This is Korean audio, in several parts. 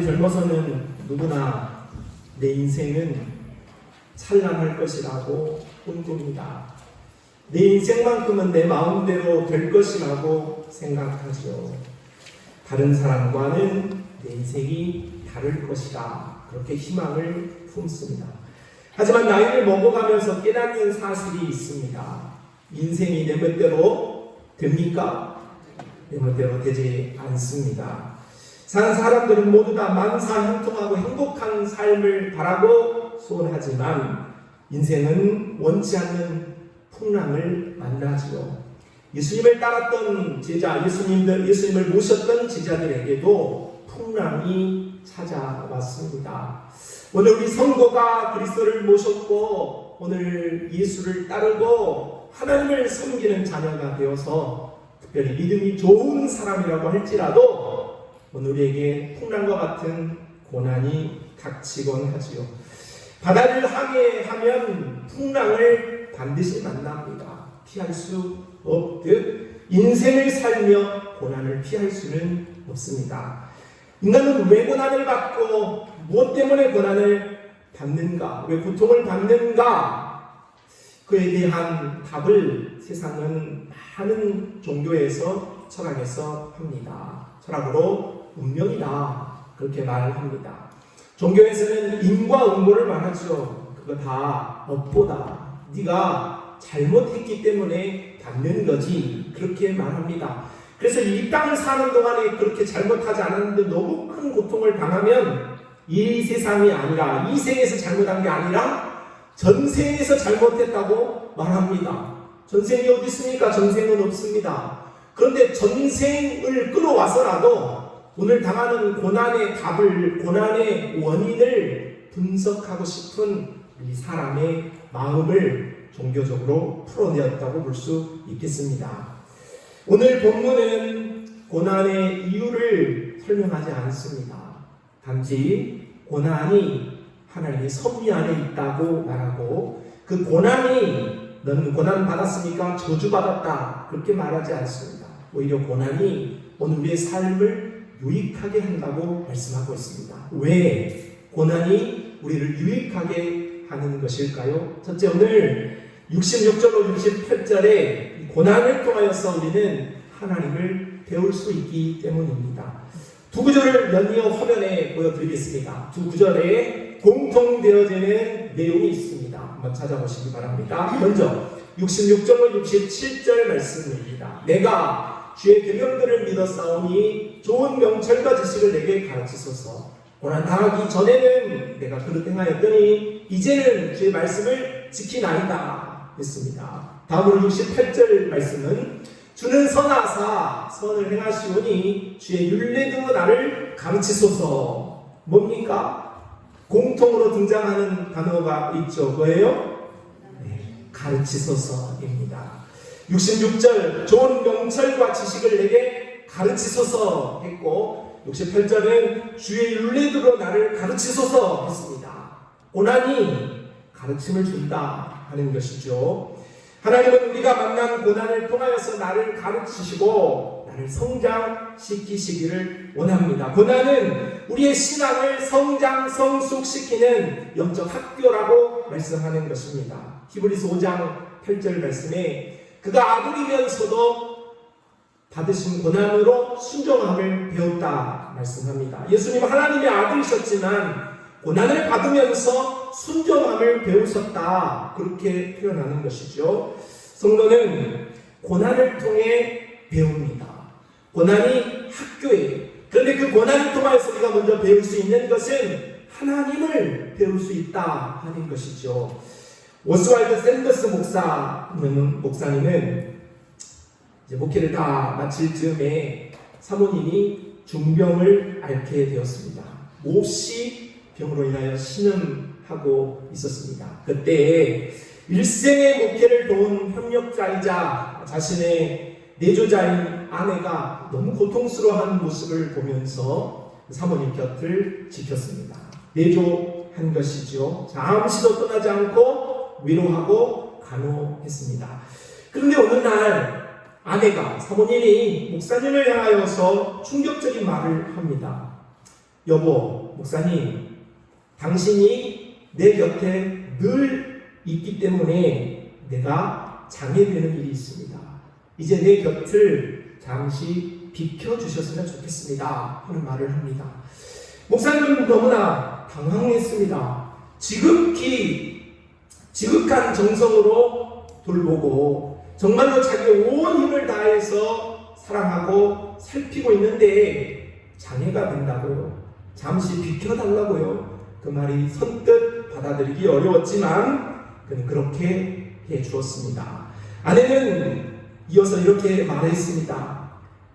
아무리 젊어서는 누구나 내 인생은 찬란할 것이라고 꿈꿉니다. 내 인생만큼은 내 마음대로 될 것이라고 생각하죠. 다른 사람과는 내 인생이 다를 것이다. 그렇게 희망을 품습니다. 하지만 나이를 먹어가면서 깨닫는 사실이 있습니다. 인생이 내 멋대로 됩니까? 내 멋대로 되지 않습니다. 사는 사람들은 모두 다 만사형통하고 행복한 삶을 바라고 소원하지만 인생은 원치 않는 풍랑을 만나지요. 예수님을 따랐던 제자, 예수님을 모셨던 제자들에게도 풍랑이 찾아왔습니다. 오늘 우리 성도가 그리스도를 모셨고 오늘 예수를 따르고 하나님을 섬기는 자녀가 되어서 특별히 믿음이 좋은 사람이라고 할지라도 오늘 우리에게 풍랑과 같은 고난이 닥치곤 하지요. 바다를 항해하면 풍랑을 반드시 만납니다. 피할 수 없듯 인생을 살며 고난을 피할 수는 없습니다. 인간은 왜 고난을 받고 무엇 때문에 고난을 받는가? 왜 고통을 받는가? 그에 대한 답을 세상은 많은 종교에서 철학에서 합니다. 철학으로 운명이다 그렇게 말을 합니다. 종교에서는 인과 응보를 말하죠. 그거 다 업보다. 네가 잘못했기 때문에 받는 거지 그렇게 말합니다. 그래서 이 땅을 사는 동안에 그렇게 잘못하지 않았는데 너무 큰 고통을 당하면 이 세상이 아니라 이 생에서 잘못한 게 아니라 전생에서 잘못했다고 말합니다. 전생이 어디 있습니까? 전생은 없습니다. 그런데 전생을 끌어와서라도 오늘 당하는 고난의 답을, 고난의 원인을 분석하고 싶은 이 사람의 마음을 종교적으로 풀어내었다고 볼 수 있겠습니다. 오늘 본문은 고난의 이유를 설명하지 않습니다. 단지 고난이 하나님의 섭리 안에 있다고 말하고 그 고난이 너는 고난 받았으니까 저주받았다 그렇게 말하지 않습니다. 오히려 고난이 오늘 우리의 삶을 유익하게 한다고 말씀하고 있습니다. 왜 고난이 우리를 유익하게 하는 것일까요? 첫째, 오늘 66절로 68절에 고난을 통하여서 우리는 하나님을 배울 수 있기 때문입니다. 두 구절을 연이어 화면에 보여드리겠습니다. 두 구절에 공통되어지는 내용이 있습니다. 한번 찾아보시기 바랍니다. 먼저 66절로 67절 말씀입니다. 내가 주의 계명들을 믿었사오니 좋은 명철과 지식을 내게 가르치소서. 고난 당하기 전에는 내가 그릇 행하였더니 이제는 주의 말씀을 지키나이다 했습니다. 다음으로 68절 말씀은 주는 선하사 선을 행하시오니 주의 율례대로 나를 가르치소서. 뭡니까? 공통으로 등장하는 단어가 있죠. 뭐예요? 네, 가르치소서입니다. 66절 좋은 명철과 지식을 내게 가르치소서 했고 68절은 주의 율례대로 나를 가르치소서 했습니다. 고난이 가르침을 준다 하는 것이죠. 하나님은 우리가 만난 고난을 통하여서 나를 가르치시고 나를 성장시키시기를 원합니다. 고난은 우리의 신앙을 성장, 성숙시키는 영적 학교라고 말씀하는 것입니다. 히브리서 5장 8절 말씀에 그가 아들이면서도 받으신 고난으로 순종함을 배웠다 말씀합니다. 예수님은 하나님의 아들이셨지만 고난을 받으면서 순종함을 배우셨다 그렇게 표현하는 것이죠. 성도는 고난을 통해 배웁니다. 고난이 학교예요. 그런데 그 고난을 통해서 우리가 먼저 배울 수 있는 것은 하나님을 배울 수 있다 하는 것이죠. 오스왈드 샌더스 목사님은 이제 목회를 다 마칠 즈음에 사모님이 중병을 앓게 되었습니다. 몹시 병으로 인하여 신음하고 있었습니다. 그때 일생의 목회를 도운 협력자이자 자신의 내조자인 아내가 너무 고통스러워하는 모습을 보면서 사모님 곁을 지켰습니다. 내조한 것이죠. 잠시도 떠나지 않고 위로하고 간호했습니다. 그런데 어느 날 아내가 사모님이 목사님을 향하여서 충격적인 말을 합니다. 여보, 목사님, 당신이 내 곁에 늘 있기 때문에 내가 장애되는 일이 있습니다. 이제 내 곁을 잠시 비켜주셨으면 좋겠습니다 하는 말을 합니다. 목사님은 너무나 당황했습니다. 지극한 정성으로 돌보고 정말로 자기 온 힘을 다해서 사랑하고 살피고 있는데 장애가 된다고요? 잠시 비켜달라고요? 그 말이 선뜻 받아들이기 어려웠지만 그는 그렇게 해주었습니다. 아내는 이어서 이렇게 말했습니다.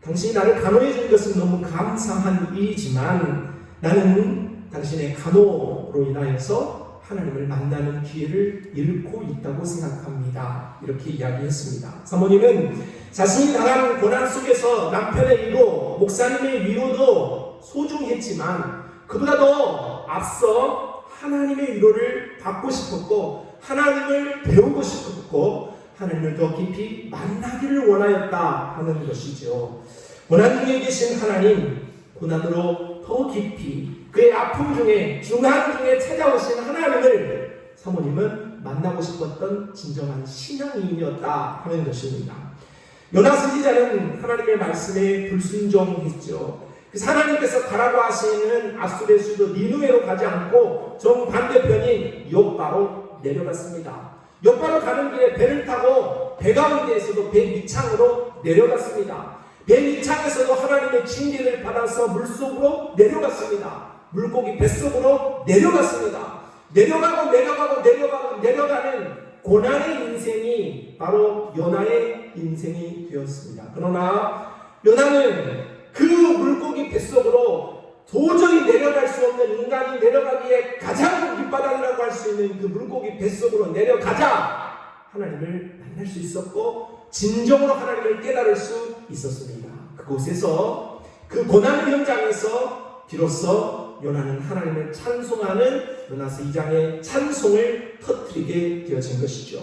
당신이 나를 간호해 준 것은 너무 감사한 일이지만 나는 당신의 간호로 인하여서 하나님을 만나는 기회를 잃고 있다고 생각합니다. 이렇게 이야기했습니다. 사모님은 자신이 당한 고난 속에서 남편의 위로, 목사님의 위로도 소중했지만 그보다도 앞서 하나님의 위로를 받고 싶었고 하나님을 배우고 싶었고 하나님을 더 깊이 만나기를 원하였다 하는 것이죠. 고난 중에 계신 하나님, 고난으로 더 깊이 그의 아픔 중에 중환 중에 찾아오신 하나님을 사모님은 만나고 싶었던 진정한 신앙인이었다 하는 것입니다. 요나 선지자는 하나님의 말씀에 불순종했죠. 그래서 하나님께서 가라고 하시는 아수르의 수도 니누웨로 가지 않고 정반대편인 욥바로 내려갔습니다. 욥바로 가는 길에 배를 타고 배 가운데에서도 배 밑창으로 내려갔습니다. 배 밑창에서도 하나님의 징계를 받아서 물속으로 내려갔습니다. 물고기 뱃속으로 내려갔습니다. 내려가는 고난의 인생이 바로 요나의 인생이 되었습니다. 그러나 요나는 그 물고기 뱃속으로 도저히 내려갈 수 없는 인간이 내려가기에 가장 밑바닥이라고 할 수 있는 그 물고기 뱃속으로 내려가자 하나님을 만날 수 있었고 진정으로 하나님을 깨달을 수 있었습니다. 그곳에서 그 고난의 현장에서 비로소 요나는 하나님을 찬송하는 요나서 2장의 찬송을 터뜨리게 되어진 것이죠.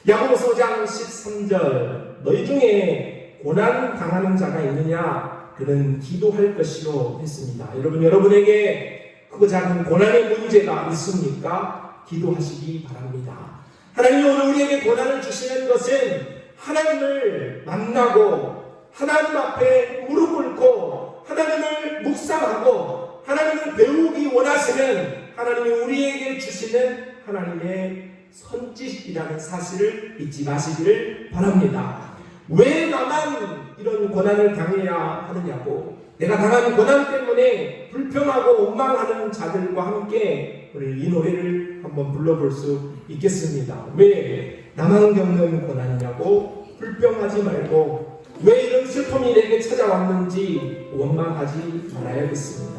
야고보서 5장 13절 너희 중에 고난 당하는 자가 있느냐 그는 기도할 것이요 했습니다. 여러분에게 크고 작은 고난의 문제가 있습니까? 기도하시기 바랍니다. 하나님이 오늘 우리에게 고난을 주시는 것은 하나님을 만나고 하나님 앞에 무릎 꿇고 하나님을 묵상하고 하나님을 배우기 원하시는 하나님이 우리에게 주시는 하나님의 선짓이라는 사실을 잊지 마시기를 바랍니다. 왜 나만 이런 고난을 당해야 하느냐고, 내가 당한 고난 때문에 불평하고 원망하는 자들과 함께 오늘 이 노래를 한번 불러볼 수 있겠습니다. 왜 나만 겪는 고난이냐고 불평하지 말고 왜 이런 슬픔이 내게 찾아왔는지 원망하지 말아야겠습니다.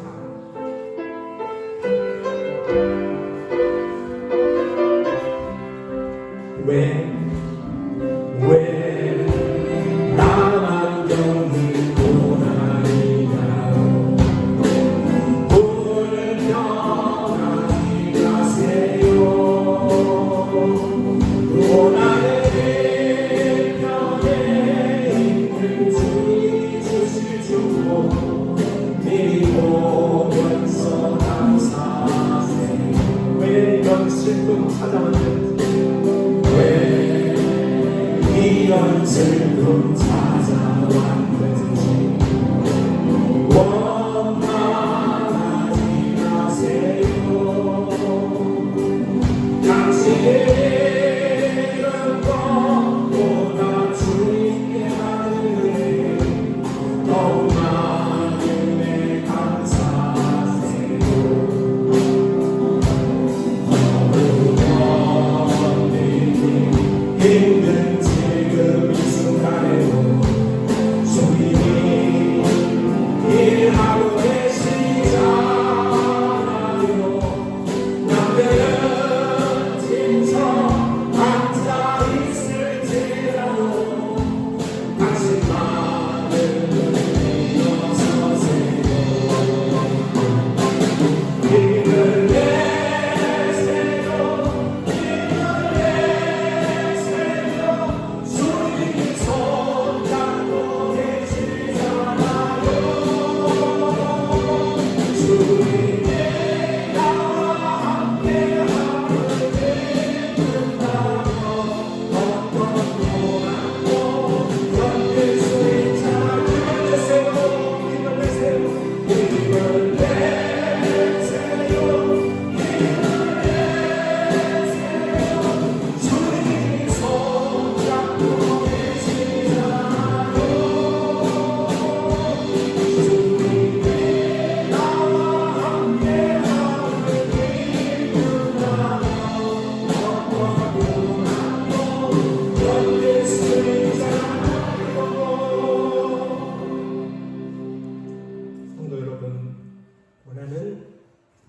왜 나만 겪는 고난이냐고 불평하지 마세요. 고난의 편에 있는 주님 주실 줄 믿고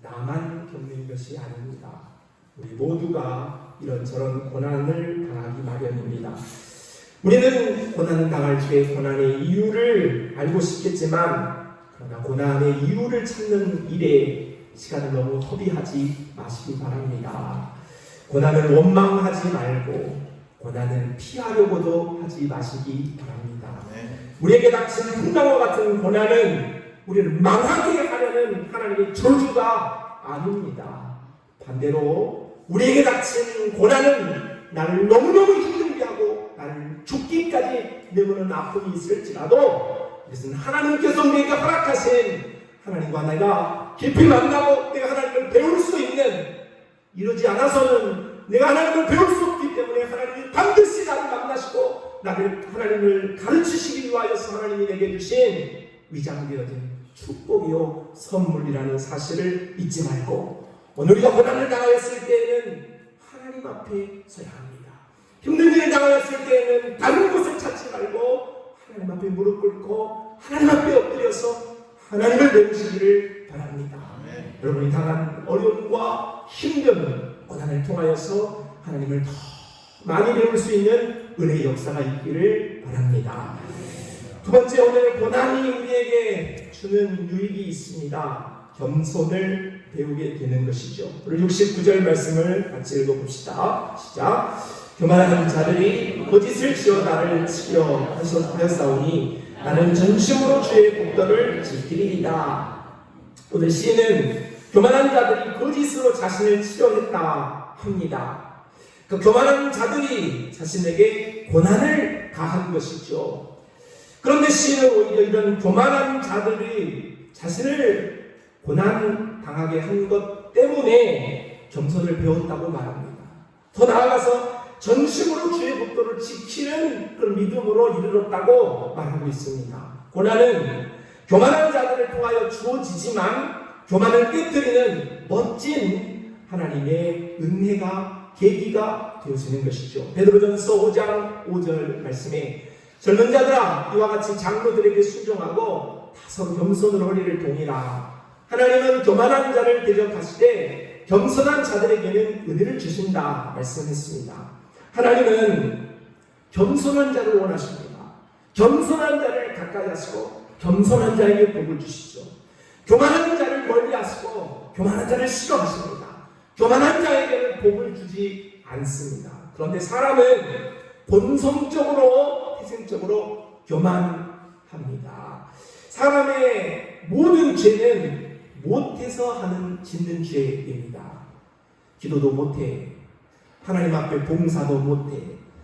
나만 겪는 것이 아닙니다. 우리 모두가 이런저런 고난을 당하기 마련입니다. 우리는 고난을 당할 때 고난의 이유를 알고 싶겠지만, 그러나 고난의 이유를 찾는 일에 시간을 너무 허비하지 마시기 바랍니다. 고난을 원망하지 말고 고난을 피하려고도 하지 마시기 바랍니다. 우리에게 닥친 풍랑과 같은 고난은 우리를 망하게 하려는 하나님의 저주가 아닙니다. 반대로 우리에게 닥친 고난은 나를 너무너무 힘들게 하고 나를 죽기까지 내모는 아픔이 있을지라도 이것은 하나님께서 우리에게 허락하신, 하나님과 내가 깊이 만나고 내가 하나님을 배울 수 있는, 이러지 않아서는 내가 하나님을 배울 수 없기 때문에 하나님이 반드시 나를 만나시고 나를 하나님을 가르치시기 위하여서 하나님이 내게 주신 위장되어진 축복이요 선물이라는 사실을 잊지 말고, 오늘 우리가 고난을 당하였을 때에는 하나님 앞에 서야 합니다. 힘든 일을 당하였을 때에는 다른 곳을 찾지 말고 하나님 앞에 무릎 꿇고 하나님 앞에 엎드려서 하나님을 배우시기를 바랍니다. 여러분이 당한 어려움과 힘듦, 고난을 통하여서 하나님을 더 많이 배울 수 있는 은혜의 역사가 있기를 바랍니다. 두 번째, 오늘 고난이 우리에게 주는 유익이 있습니다. 겸손을 배우게 되는 것이죠. 우리 69절 말씀을 같이 읽어봅시다. 시작. 교만한 자들이 거짓을 지어 나를 치려 하였사오니 나는 전심으로 주의 복도를 지키리이다. 오늘 시인은 교만한 자들이 거짓으로 자신을 치료했다 합니다. 그 교만한 자들이 자신에게 고난을 가한 것이죠. 그런데 시인은 오히려 이런 교만한 자들이 자신을 고난 당하게 한 것 때문에 겸손을 배웠다고 말합니다. 더 나아가서 전심으로 주의 복도를 지키는 그런 믿음으로 이르렀다고 말하고 있습니다. 고난은 교만한 자들을 통하여 주어지지만 교만을 깨뜨리는 멋진 하나님의 은혜가 계기가 되어지는 것이죠. 베드로전서 5장 5절 말씀에 젊은 자들아 이와 같이 장로들에게 순종하고 다 서로 겸손으로 허리를 동이라. 하나님은 교만한 자를 대적하시되 겸손한 자들에게는 은혜를 주신다 말씀했습니다. 하나님은 겸손한 자를 원하십니다. 겸손한 자를 가까이 하시고 겸손한 자에게 복을 주시죠. 교만한 자를 멀리 하시고 교만한 자를 싫어하십니다. 교만한 자에게는 복을 주지 않습니다. 그런데 사람은 본성적으로 태생적으로 교만합니다. 사람의 모든 죄는 못해서 하는 짓는 죄입니다. 기도도 못해, 하나님 앞에 봉사도 못해,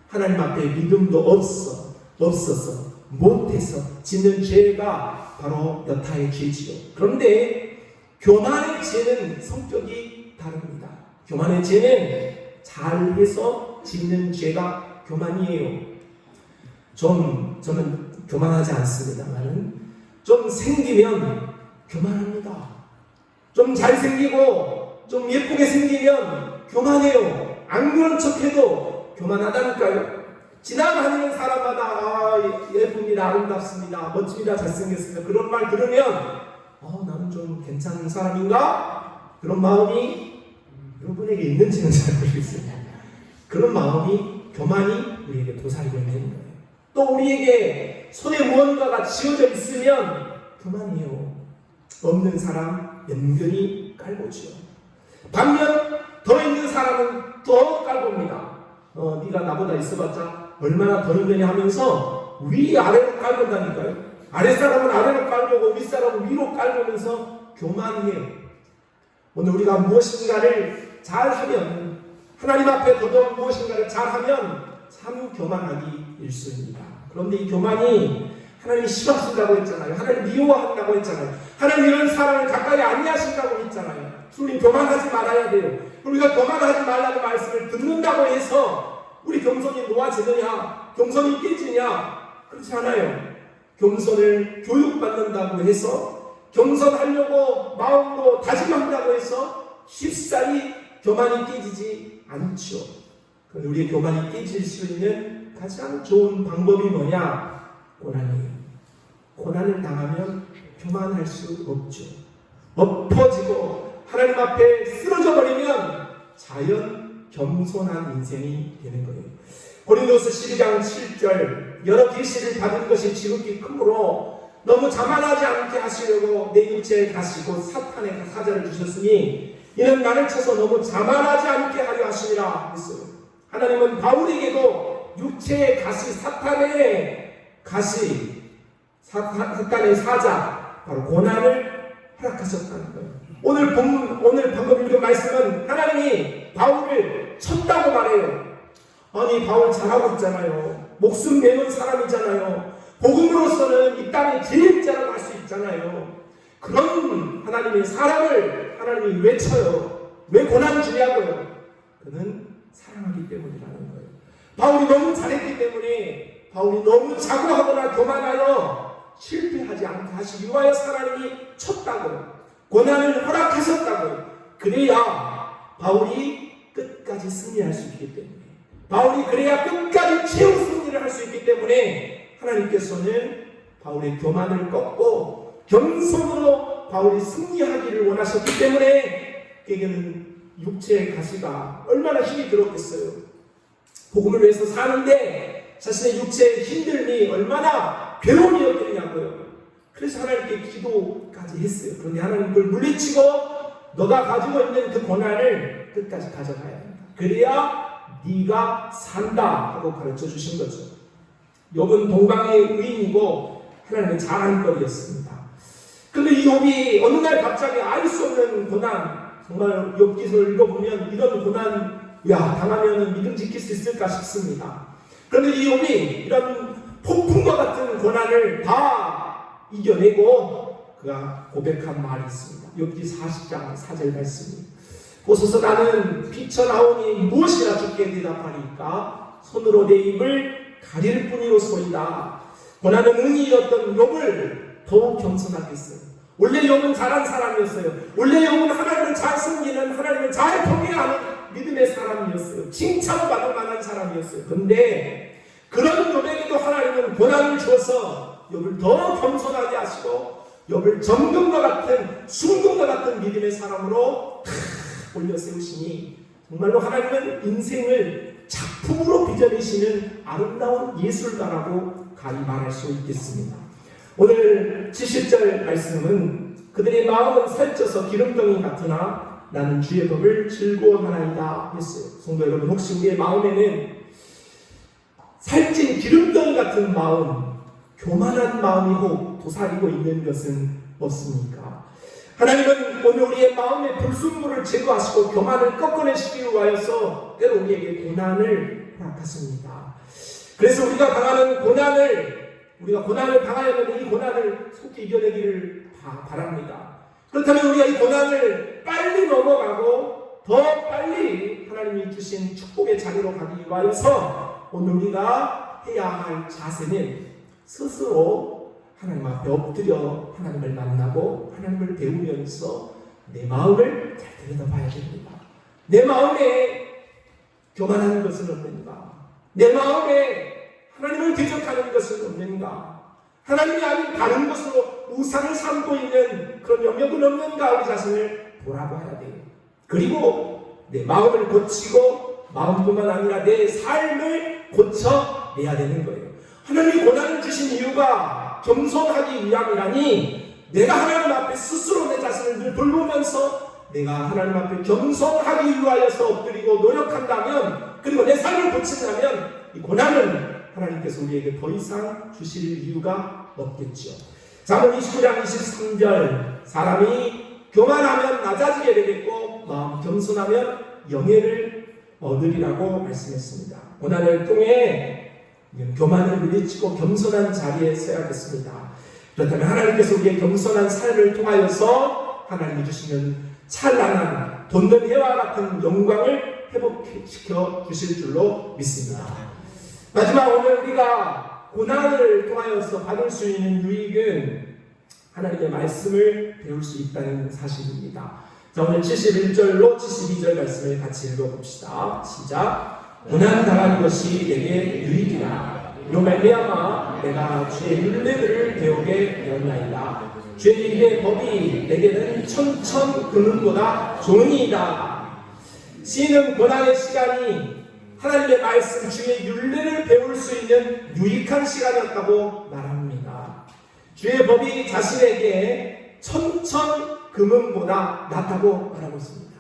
하나님 앞에 믿음도 없어서 못해서 짓는 죄가 바로 여타의 죄지요. 그런데 교만의 죄는 성격이 다릅니다. 교만의 죄는 잘해서 짓는 죄가 교만이에요. 저는 교만하지 않습니다만 좀 생기면 교만합니다. 좀 잘생기고 좀 예쁘게 생기면 교만해요. 안 그런 척해도 교만하다니까요. 지나가는 사람마다 예쁩니다, 아름답습니다, 멋집니다, 잘생겼습니다, 그런 말 들으면 나는 좀 괜찮은 사람인가? 그런 마음이 여러분에게 있는지는 잘 모르겠습니다. 그런 마음이, 교만이 우리에게 도사리고 있는 거예요. 또 우리에게 손에 무언가가 쥐어져 있으면 교만이에요. 없는 사람 연변이 깔보지요. 반면 더 있는 사람은 더 깔봅니다. 네가 나보다 있어봤자 얼마나 더 있느니 하면서 위아래로 깔본다니까요. 아랫사람은 아래로 깔보고 윗사람은 위로 깔보면서 교만해요. 오늘 우리가 무엇인가를 잘하면, 하나님 앞에 더더욱 무엇인가를 잘하면 참 교만하기 일쑤입니다. 그런데 이 교만이 하나님이 싫어하신다고 했잖아요. 하나님 미워한다고 했잖아요. 하나님 이런 사람을 가까이 아니하신다고 했잖아요. 우리 교만하지 말아야 돼요. 우리가 교만하지 말라는 말씀을 듣는다고 해서 우리 겸손이 놓아지느냐, 겸손이 깨지냐, 그렇지 않아요. 겸손을 교육받는다고 해서, 겸손하려고 마음으로 다짐한다고 해서 쉽사리 교만이 깨지지 않죠. 그런데 우리의 교만이 깨질 수 있는 가장 좋은 방법이 뭐냐? 고난이에요. 고난을 당하면 교만할 수 없죠. 엎어지고 하나님 앞에 쓰러져 버리면 자연 겸손한 인생이 되는 거예요. 고린도서 12장 7절 여러 계시를 받은 것이 지극히 크므로 너무 자만하지 않게 하시려고 내 육체에 가시고 사탄의 사자를 주셨으니 이는 나를 쳐서 너무 자만하지 않게 하려 하시니라 했어요. 하나님은 바울에게도 육체의 가시, 사탄의 가시, 사탄의 사자, 바로 고난을 허락하셨다는 거예요. 오늘 방금 읽은 말씀은 하나님이 바울을 쳤다고 말해요. 아니, 바울 잘하고 있잖아요. 목숨 내는 사람이잖아요. 복음으로서는 이 땅에 제일 자랑할 수 있잖아요. 그런 하나님의 사랑을 하나님이 왜 쳐요? 왜 고난 주냐고요? 그는 사랑하기 때문이라는 거예요. 바울이 너무 잘했기 때문에, 바울이 너무 자고하거나 교만하여 실패하지 않게 하시기 위하여 하나님이 쳤다고요. 고난을 허락하셨다고요. 그래야 바울이 끝까지 승리할 수 있기 때문에, 바울이 그래야 끝까지 최후 승리를 할 수 있기 때문에 하나님께서는 바울의 교만을 꺾고 겸손으로 바울이 승리하기를 원하셨기 때문에 그에게는 육체의 가시가 얼마나 힘이 들었겠어요. 복음을 위해서 사는데 자신의 육체의 힘듦이 얼마나 괴로움이었겠냐고요. 그래서 하나님께 기도까지 했어요. 그런데 하나님 그걸 물리치고 너가 가지고 있는 그 고난을 끝까지 가져가야 된다. 그래야 네가 산다 하고 가르쳐 주신 거죠. 욥은 동방의 의인이고 하나님의 자랑거리였습니다. 그런데 이 욥이 어느 날 갑자기 알 수 없는 고난, 정말 욥기서를 읽어보면 이런 고난 당하면 믿음 지킬 수 있을까 싶습니다. 그런데 이 욥이 이런 폭풍과 같은 고난을 다 이겨내고 그가 고백한 말이 있습니다. 욥기 40장 4절 말씀입니다. 보소서 나는 피쳐나오니 무엇이라 주께 대답하리까 손으로 내 입을 가릴 뿐이로소이다. 고난은 은이었던 욥을 더욱 겸손하게 했어요. 원래 욥은 잘한 사람이었어요. 원래 욥은 하나님을 잘 섬기는, 하나님을 잘 통해하는 믿음의 사람이었어요. 칭찬받을 만한 사람이었어요. 그런데 그런 욥에게도 하나님은 고난을 주어서 욥을 더 겸손하게 하시고 욥을 정금과 같은, 순금과 같은 믿음의 사람으로 올려 세우시니 정말로 하나님은 인생을 작품으로 빚어내시는 아름다운 예술가라고 감히 말할 수 있겠습니다. 오늘 70절 말씀은 그들의 마음은 살쪄서 기름덩이 같으나 나는 주의 법을 즐거워하나이다 했어요. 성도 여러분, 혹시 우리의 마음에는 살찐 기름덩이 같은 마음, 교만한 마음이 혹 도사리고 있는 것은 없습니까? 하나님은 오늘 우리의 마음의 불순물을 제거하시고 교만을 꺾어내시기 위하여서 때로 우리에게 고난을 허락하십니다. 그래서 우리가 고난을 당하려면 이 고난을 속히 이겨내기를 바랍니다. 그렇다면 우리가 이 고난을 빨리 넘어가고 더 빨리 하나님이 주신 축복의 자리로 가기 위하여서 오늘 우리가 해야 할 자세는 스스로 하나님 앞에 엎드려 하나님을 만나고 하나님을 배우면서 내 마음을 잘 들여다봐야 됩니다. 내 마음에 교만하는 것은 없는가? 내 마음에 하나님을 대적하는 것은 없는가? 하나님이 아닌 다른 것으로 우상을 삼고 있는 그런 영역은 없는가? 우리 자신을 돌아봐야 돼요. 그리고 내 마음을 고치고 마음뿐만 아니라 내 삶을 고쳐내야 되는 거예요. 하나님이 고난을 주신 이유가 겸손하기 위함이라니, 내가 하나님 앞에 스스로 내 자신을 늘 돌보면서 내가 하나님 앞에 겸손하기 위하여서 엎드리고 노력한다면, 그리고 내 삶을 고친다면 이 고난은 하나님께서 우리에게 더 이상 주실 이유가 없겠죠. 잠언 29장 23절 사람이 교만하면 낮아지게 되겠고 마음 겸손하면 영예를 얻으리라고 말씀했습니다. 고난을 통해 교만을 물리치고 겸손한 자리에 서야겠습니다. 그렇다면 하나님께서 우리의 겸손한 삶을 통하여서 하나님이 주시는 찬란한 돋는 해와 같은 영광을 회복시켜 주실 줄로 믿습니다. 마지막, 오늘 우리가 고난을 통하여서 받을 수 있는 유익은 하나님의 말씀을 배울 수 있다는 사실입니다. 자, 오늘 71절로 72절 말씀을 같이 읽어봅시다. 시작. 고난 당한 것이 내게 유익이라. 이로 말미암아 내가 주의 율례들을 배우게 되었나이다. 주의 법이 내게는 천천금은보다 좋으니이다. 시인은 고난의 시간이 하나님의 말씀, 주의 율례를 배울 수 있는 유익한 시간이었다고 말합니다. 주의 법이 자신에게 천천금은보다 낫다고 말하고 있습니다.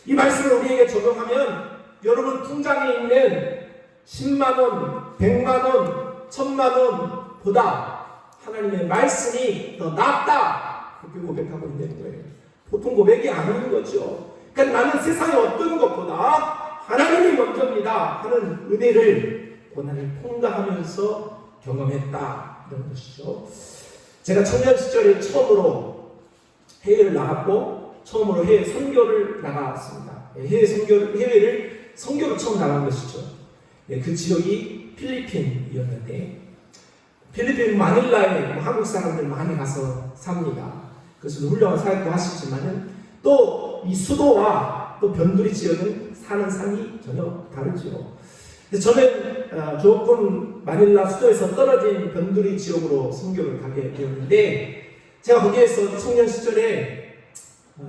이 말씀을 우리에게 적용하면 여러분 통장에 있는 10만원, 100만원, 1000만원 보다 하나님의 말씀이 더 낫다, 그렇게 고백하고 있는 거예요. 보통 고백이 아닌 거죠. 그러니까 나는 세상의 어떤 것보다 하나님이 먼저입니다 하는 은혜를 고난을 통과하면서 경험했다, 이런 것이죠. 제가 청년 시절에 처음으로 해외를 나갔고 처음으로 해외 선교를 나갔습니다. 해외를 선교로 처음 나간 것이죠. 그 지역이 필리핀이었는데, 필리핀 마닐라에 한국 사람들 많이 가서 삽니다. 그래서 훌륭한 사역도 하시지만은 또 이 수도와 또 변두리 지역은 사는 삶이 전혀 다르죠. 저는 조금 마닐라 수도에서 떨어진 변두리 지역으로 선교를 가게 되었는데, 제가 거기에서 청년 시절에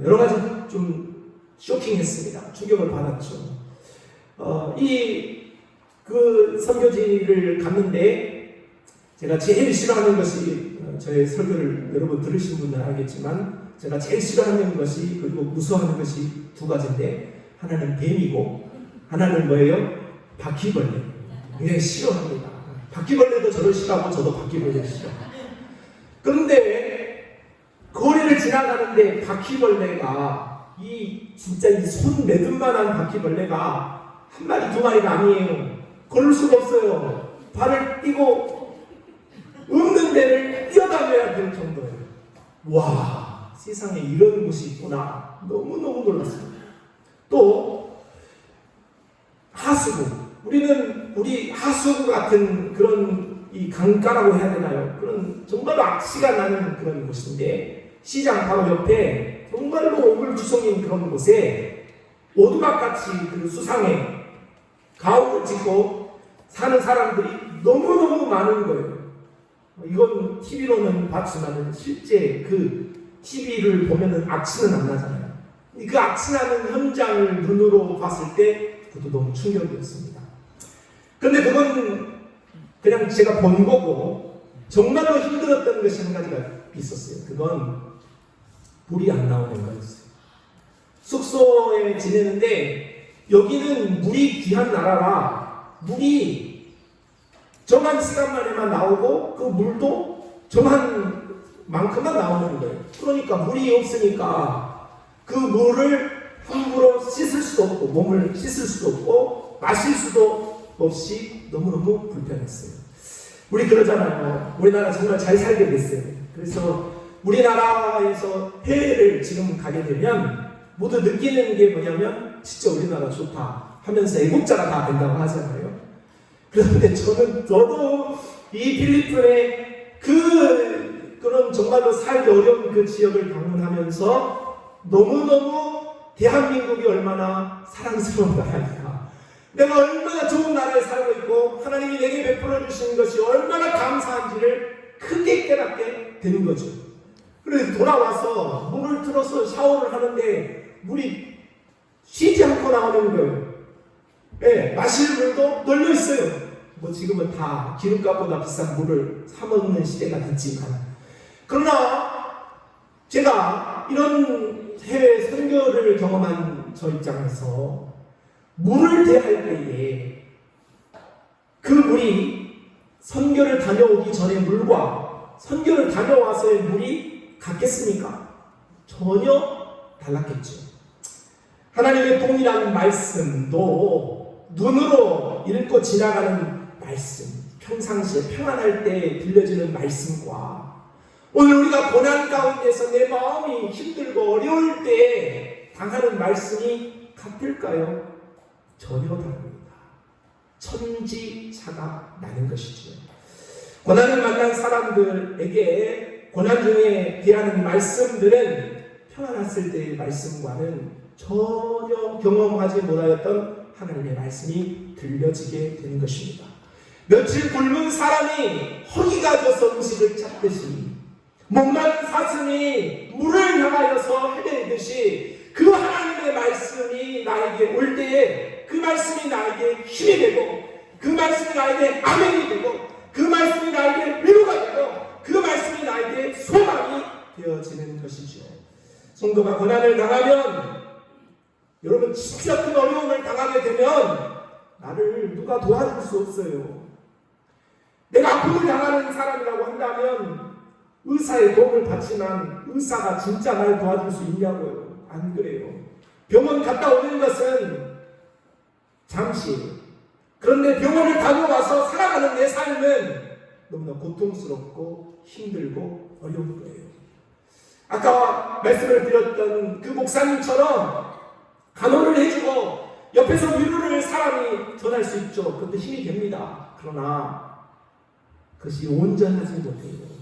여러 가지 좀 쇼킹했습니다. 충격을 받았죠. 그 선교지를 갔는데 제가 제일 싫어하는 것이, 저의 설교를 여러분 들으신 분들은 알겠지만 제가 제일 싫어하는 것이, 그리고 무서워하는 것이 두 가지인데, 하나는 뱀이고 하나는 뭐예요? 바퀴벌레. 굉장히 싫어합니다. 바퀴벌레도 저를 싫어하고 저도 바퀴벌레 싫어. 그런데 거리를 지나가는데 바퀴벌레가, 진짜 이 손 매듭만한 바퀴벌레가 한 마리 두 마리가 아니에요. 걸을 수가 없어요. 발을 띄고 없는 데를 뛰어다녀야 될 정도예요. 와, 세상에 이런 곳이 있구나. 너무너무 놀랐어요. 또 하수구. 우리 하수구 같은 그런 이 강가라고 해야 되나요? 그런 정말로 악취가 나는 그런 곳인데, 시장 바로 옆에 정말로 오물주성인 그런 곳에 오두막같이 그 수상에 가옥을 짓고 사는 사람들이 너무너무 많은 거예요. 이건 TV로는 봤지만 실제 그 TV를 보면은 악취는 안 나잖아요. 그 악취나는 현장을 눈으로 봤을 때 그것도 너무 충격이었습니다. 그런데 그건 그냥 제가 본 거고, 정말로 힘들었던 것이 한 가지가 있었어요. 그건 물이 안 나오는 거였어요. 숙소에 지내는데 여기는 물이 귀한 나라라 물이 정한 시간만에만 나오고 그 물도 정한 만큼만 나오는 거예요. 그러니까 물이 없으니까 그 물을 함부로 씻을 수도 없고, 몸을 씻을 수도 없고, 마실 수도 없이 너무너무 불편했어요. 우리 그러잖아요. 우리나라 정말 잘 살게 됐어요. 그래서 우리나라에서 해외를 지금 가게 되면 모두 느끼는 게 뭐냐면, 진짜 우리나라 좋다 하면서 애국자가 다 된다고 하잖아요. 그런데 저도 이 필리핀의 그런 정말로 살기 어려운 그 지역을 방문하면서 너무너무 대한민국이 얼마나 사랑스러운 나라인가, 내가 얼마나 좋은 나라에 살고 있고 하나님이 내게 베풀어 주신 것이 얼마나 감사한지를 크게 깨닫게 되는 거죠. 그래서 돌아와서 물을 틀어서 샤워를 하는데 물이 쉬지 않고 나오는 거예요. 네, 마실 물도 널려 있어요. 뭐 지금은 다 기름값보다 비싼 물을 사 먹는 시대가 됐지만, 그러나 제가 이런 해외 선교를 경험한 저 입장에서 물을 대할 때에 그 물이 선교를 다녀오기 전의 물과 선교를 다녀와서의 물이 같겠습니까? 전혀 달랐겠죠. 하나님의 동일한 말씀도 눈으로 읽고 지나가는 말씀, 평상시에 평안할 때 들려지는 말씀과 오늘 우리가 고난 가운데서 내 마음이 힘들고 어려울 때 당하는 말씀이 같을까요? 전혀 다릅니다. 천지차가 나는 것이죠. 고난을 만난 사람들에게 고난 중에 대하는 말씀들은 평안했을 때의 말씀과는 전혀 경험하지 못하였던 하나님의 말씀이 들려지게 되는 것입니다. 며칠 굶은 사람이 허기가 져서 음식을 찾듯이, 목마른 사슴이 물을 향하여서 헤매듯이 그 하나님의 말씀이 나에게 올 때에 그 말씀이 나에게 힘이 되고 그 말씀이 나에게 아멘이 되고 그 말씀이 나에게 위로가 되고 그 말씀이 나에게 소망이 되어지는 것이죠. 성도가 고난을 당하면, 여러분 진짜 큰 어려움을 당하게 되면 나를 누가 도와줄 수 없어요. 내가 아픔을 당하는 사람이라고 한다면 의사의 도움을 받지만 의사가 진짜 날 도와줄 수 있냐고요? 안 그래요. 병원 갔다 오는 것은 잠시. 그런데 병원을 다녀와서 살아가는 내 삶은 너무나 고통스럽고 힘들고 어려운 거예요. 아까 말씀을 드렸던 그 목사님처럼 간호를 해주고 옆에서 위로를 사람이 전할 수 있죠. 그것도 힘이 됩니다. 그러나 그것이 온전하지 못해요.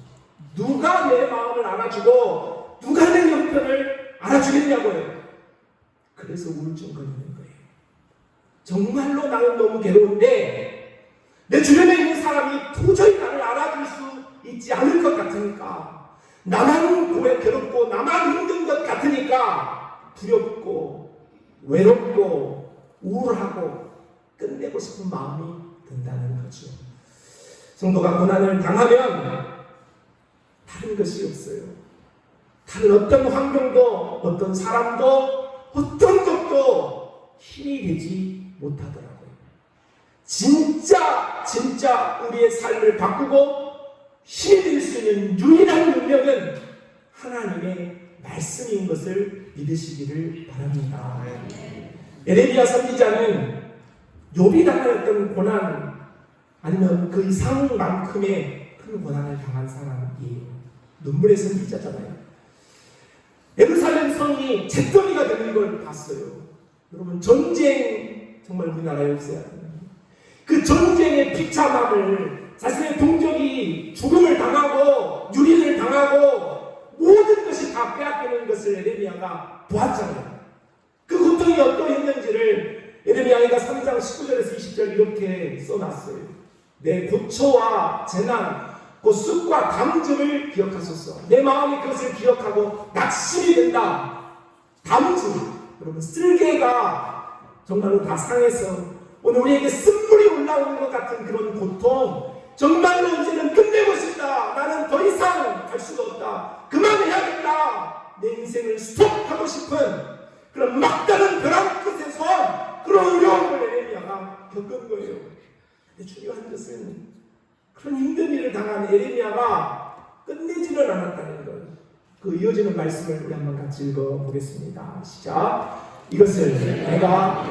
누가 내 마음을 알아주고 누가 내 형편을 알아주겠냐고요. 그래서 우울증 걸리는 거예요. 정말로 나는 너무 괴로운데 내 주변에 있는 사람이 도저히 나를 알아줄 수 있지 않을 것 같으니까, 나만 괴롭고 나만 힘든 것 같으니까 두렵고 외롭고 우울하고 끝내고 싶은 마음이 든다는 거죠. 성도가 고난을 당하면 다른 것이 없어요. 다른 어떤 환경도 어떤 사람도 어떤 것도 힘이 되지 못하더라고요. 진짜 우리의 삶을 바꾸고 힘이 될 수 있는 유일한 능력은 하나님의 말씀인 것을 믿으시기를 바랍니다. 에레미야 선지자는 욥이 당하였던 고난 아니면 그 이상만큼의 큰 고난을 당한 사람이에요. 눈물의 선지자잖아요. 예루살렘 성이 잿더미가 되는 걸 봤어요. 여러분, 전쟁 정말 우리나라에 없어야 합니다. 그 전쟁의 비참함을, 자신의 동족이 죽음을 당하고 유린을 당하고 모든 것이 다 빼앗기는 것을 에레미야가 보았잖아요. 그 고통이 어떠했는지를 에레미야가 3장 19절에서 20절 이렇게 써놨어요. 내 고초와 재난, 그 쑥과 담즙을 기억하소서. 내 마음이 그것을 기억하고 낙심이 된다. 담즙, 여러분 쓸개가 정말로 다 상해서 오늘 우리에게 쓴물이 올라오는 것 같은 그런 고통, 정말로 이제는 끝내고 싶다. 나는 더 이상 갈 수가 없다. 그만해야겠다. 내 인생을 스톱하고 싶은 그런 막다른 벼랑 끝에서 그런 어려움을 에레미야가 겪은 거예요. 근데 중요한 것은 그런 힘든 일을 당한 에레미야가 끝내지는 않았다는 것. 그 이어지는 말씀을 우리 한번 같이 읽어보겠습니다. 시작. 이것을 내가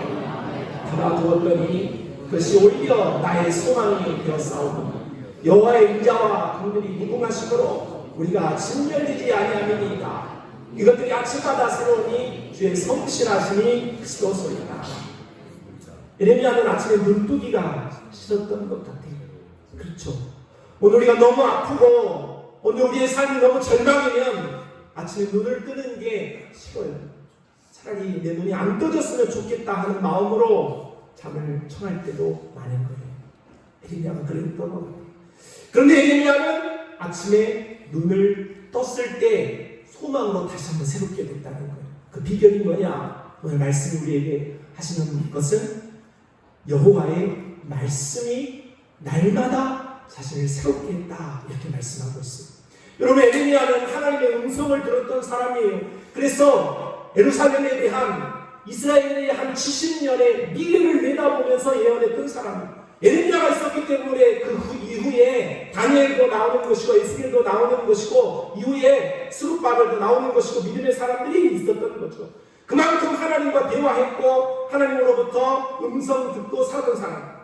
담아두었더니 그것이 오히려 나의 소망이 되었사오니 여호와의 인자와 긍휼이 무궁하심으로 우리가 진멸되지 아니함이니이다. 이것들이 아침마다 새로우니 주의 성실하심이 크시도소이다. 에레미야는 아침에 눈뜨기가 싫었던 것 같아요. 그렇죠. 오늘 우리가 너무 아프고 오늘 우리의 삶이 너무 절망이면 아침에 눈을 뜨는 게 싫어요. 차라리 내 눈이 안 떠졌으면 좋겠다 하는 마음으로 잠을 청할 때도 많은 거예요. 에레미야가 그랬던 것 같아요. 그런데 에레미야는 아침에 눈을 떴을 때 소망으로 다시 한번 새롭게 됐다는 거예요. 그 비결이 뭐냐? 오늘 말씀이 우리에게 하시는 것은 여호와의 말씀이 날마다 자신을 새롭게 했다, 이렇게 말씀하고 있습니다. 여러분, 에레미야는 하나님의 음성을 들었던 사람이에요. 그래서 예루살렘에 대한 이스라엘에 한 70년의 미래를 내다보면서 예언했던 사람이에요. 에레미야가 있었기 때문에 그 이후에 다니엘도 나오는 것이고 에스겔도 나오는 것이고 이후에 스룹바벨도 나오는 것이고 믿음의 사람들이 있었던 거죠. 그만큼 하나님과 대화했고 하나님으로부터 음성 듣고 살았던 사람.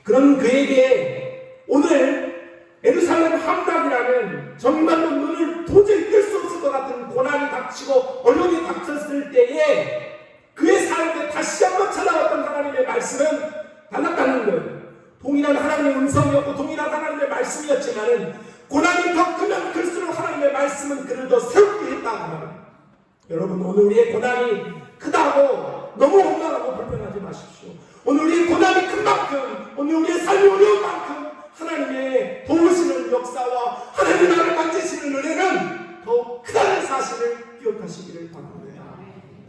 그런 그에게 오늘 예루살렘 함락이라는 정말로 눈을 도저히 뜰 수 없을 것 같은 고난이 닥치고 어려움이 닥쳤을 때에 그의 삶에 다시 한번 찾아왔던 하나님의 말씀은 달랐다는 거예요. 동일한 하나님의 음성이었고 동일한 하나님의 말씀이었지만은 고난이 더 크면 클수록 하나님의 말씀은 그를 더 새롭게 했다. 여러분, 오늘 우리의 고난이 크다고 너무 원망하고 불평하지 마십시오. 오늘 우리의 고난이 큰 만큼, 오늘 우리의 삶이 어려운 만큼 하나님의 도우시는 역사와 하나님의 나를 만지시는 은혜는 더욱 크다는 사실을 기억하시기를 바랍니다.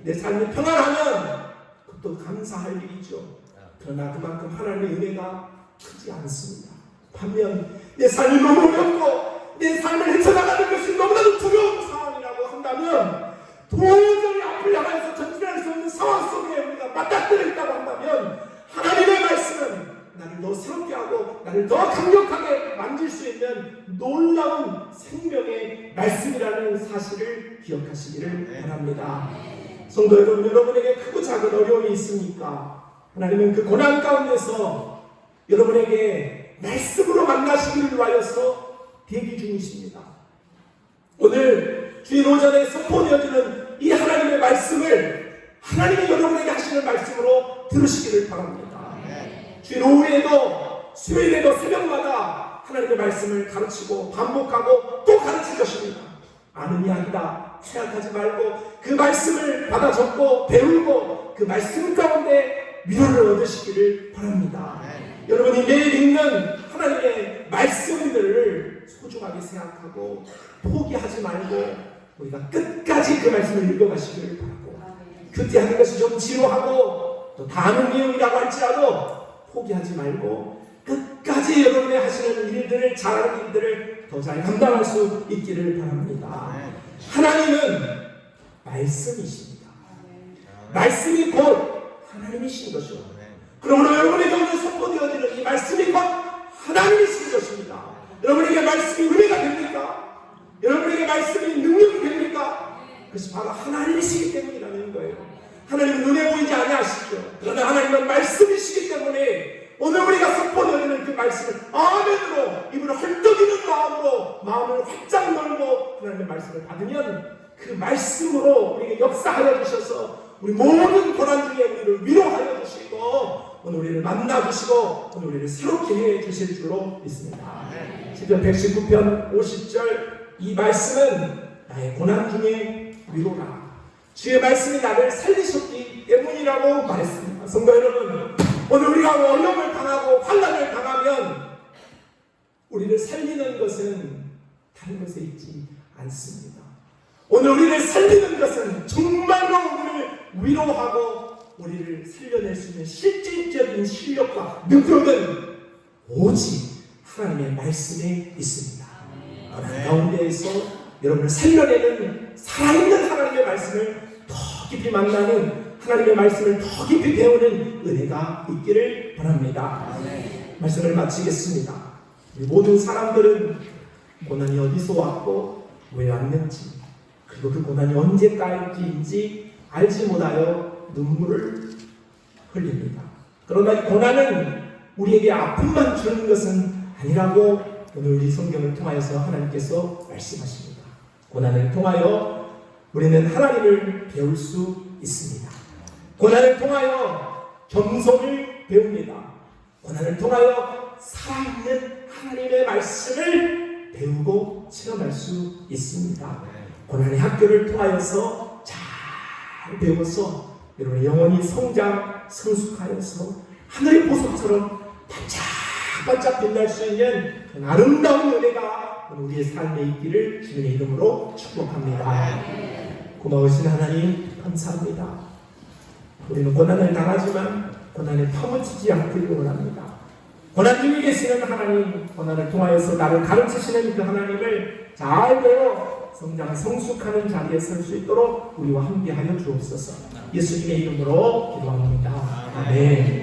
내 삶이 평안하면 그것도 감사할 일이죠. 그러나 그만큼 하나님의 은혜가 크지 않습니다. 반면 내 삶이 너무 어렵고 내 삶을 헤쳐나가는 것이 너무나도 두려운 상황이라고 한다면, 도저히 앞을 향해서 전진할 수 없는 상황 속에 우리가 맞닥뜨려 있다고 한다면, 하나님의 말씀은 나를 더 새롭게 하고 나를 더 강력하게 만질 수 있는 놀라운 생명의 말씀이라는 사실을 기억하시기를 바랍니다. 성도 여러분, 여러분에게 크고 작은 어려움이 있습니까? 하나님은 그 고난 가운데서 여러분에게 말씀으로 만나시기를 위하여서 대기 중이십니다. 오늘 주일 오전에 선포되어지는 이 하나님의 말씀을 하나님이 여러분에게 하시는 말씀으로 들으시기를 바랍니다. 주일 오후에도 수요일에도 새벽마다 하나님의 말씀을 가르치고 반복하고 또 가르칠 것입니다. 아는 이야기다 생각하지 말고 그 말씀을 받아 적고 배우고 그 말씀 가운데 위로를 얻으시기를 바랍니다. 여러분이 매일 읽는 하나님의 말씀들을 소중하게 생각하고 포기하지 말고 우리가 끝까지 그 말씀을 읽어가시기를 바라고, 그때하는 것이 좀 지루하고 또 다 아는 내용이라고 할지라도 포기하지 말고 끝까지 여러분이 하시는 일들을, 잘하는 일들을 더 잘 감당할 수 있기를 바랍니다. 하나님은 말씀이십니다. 말씀이 곧 하나님이신 것이요. 그러므로 여러분에게 오늘 선포되어지는 이 말씀이 곧 하나님이신 것입니다. 여러분에게 말씀이 은혜가 됩니까? 여러분에게 말씀이 능력이 됩니까? 그것이 바로 하나님이시기 때문이라는 거예요. 하나님은 눈에 보이지 아니하시죠. 그러나 하나님은 말씀이시기 때문에 오늘 우리가 선포되어지는 그 말씀을 아멘으로, 입으로 헐떡이는 마음으로 마음을 활짝 열고 하나님의 말씀을 받으면 그 말씀으로 우리에게 역사하여 주셔서 우리 모든 고난 중에 우리를 위로하여 주시고 오늘 우리를 만나 주시고 오늘 우리를 새롭게 해 주실 줄로 믿습니다. 시편 119편 50절, 이 말씀은 나의 고난 중에 위로라. 주의 말씀이 나를 살리셨기 때문이라고 말했습니다. 성도 여러분, 오늘 우리가 어려움을 당하고 환난을 당하면 우리를 살리는 것은 다른 것에 있지 않습니다. 오늘 우리를 살리는 것은 정말로 우리를 위로하고 우리를 살려낼 수 있는 실질적인 실력과 능력은 오직 하나님의 말씀에 있습니다. 고난 가운데에서 여러분을 살려내는 살아있는 하나님의 말씀을 더 깊이 만나는, 하나님의 말씀을 더 깊이 배우는 은혜가 있기를 바랍니다. 말씀을 마치겠습니다. 모든 사람들은 고난이 어디서 왔고 왜 왔는지, 그리고 그 고난이 언제까지인지 알지 못하여 눈물을 흘립니다. 그러나 이 고난은 우리에게 아픔만 주는 것은 아니라고 오늘 우리 성경을 통하여서 하나님께서 말씀하십니다. 고난을 통하여 우리는 하나님을 배울 수 있습니다. 고난을 통하여 겸손을 배웁니다. 고난을 통하여 살아있는 하나님의 말씀을 배우고 체험할 수 있습니다. 고난의 학교를 통하여서 잘 배워서 여러분의 영혼이 성장, 성숙하여서 하늘의 보석처럼 반짝반짝 빛날 수 있는 아름다운 은혜가 우리의 삶에 있기를 주님의 이름으로 축복합니다. 고마우신 하나님 감사합니다. 우리는 고난을 당하지만 고난에 파묻히지 않기를 원합니다. 고난 중에 계시는 하나님, 고난을 통하여서 나를 가르치시는 그 하나님을 잘 배워 성장, 성숙하는 자리에 설 수 있도록 우리와 함께하여 주옵소서. 예수님의 이름으로 기도합니다. 아멘.